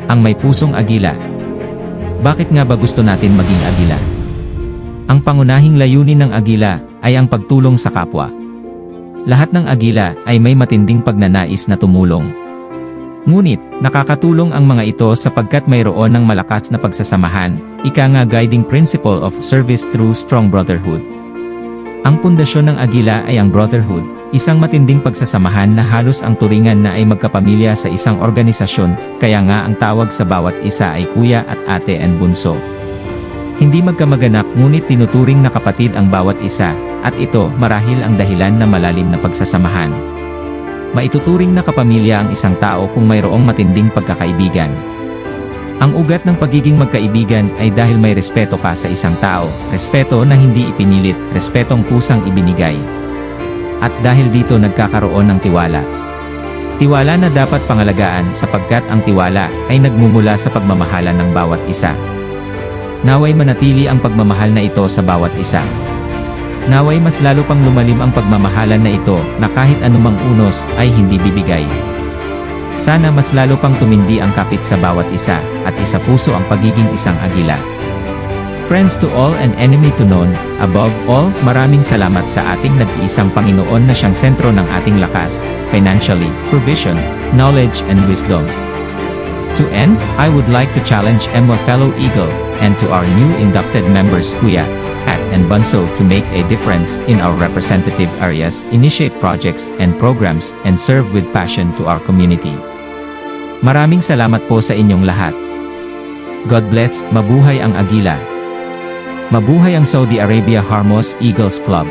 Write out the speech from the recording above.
Ang may pusong agila. Bakit nga ba gusto natin maging agila? Ang pangunahing layunin ng agila ay ang pagtulong sa kapwa. Lahat ng agila ay may matinding pagnanais na tumulong. Ngunit, nakakatulong ang mga ito sapagkat mayroon ng malakas na pagsasamahan, ika nga guiding principle of service through strong brotherhood. Ang pundasyon ng agila ay ang brotherhood, isang matinding pagsasamahan na halos ang turingan na ay magkapamilya sa isang organisasyon, kaya nga ang tawag sa bawat isa ay kuya at ate and bunso. Hindi magkamag-anak ngunit tinuturing na kapatid ang bawat isa, at ito marahil ang dahilan na malalim na pagsasamahan. Maituturing na kapamilya ang isang tao kung mayroong matinding pagkakaibigan. Ang ugat ng pagiging magkaibigan ay dahil may respeto ka sa isang tao, respeto na hindi ipinilit, respetong kusang ibinigay. At dahil dito nagkakaroon ng tiwala. Tiwala na dapat pangalagaan sapagkat ang tiwala ay nagmumula sa pagmamahala ng bawat isa. Naway manatili ang pagmamahal na ito sa bawat isa. Naway mas lalo pang lumalim ang pagmamahalan na ito na kahit anumang unos ay hindi bibigay. Sana mas lalo pang tumindi ang kapit sa bawat isa at isa puso ang pagiging isang agila. Friends to all and enemy to none, above all, maraming salamat sa ating nag-iisang Panginoon na siyang sentro ng ating lakas, financially, provision, knowledge and wisdom. To end, I would like to challenge Emma fellow Eagle, and to our new inducted members Kuya, At and Bunso to make a difference in our representative areas, initiate projects and programs, and serve with passion to our community. Maraming salamat po sa inyong lahat. God bless, mabuhay ang Agila. Mabuhay ang Saudi Arabia Harmos Eagles Club.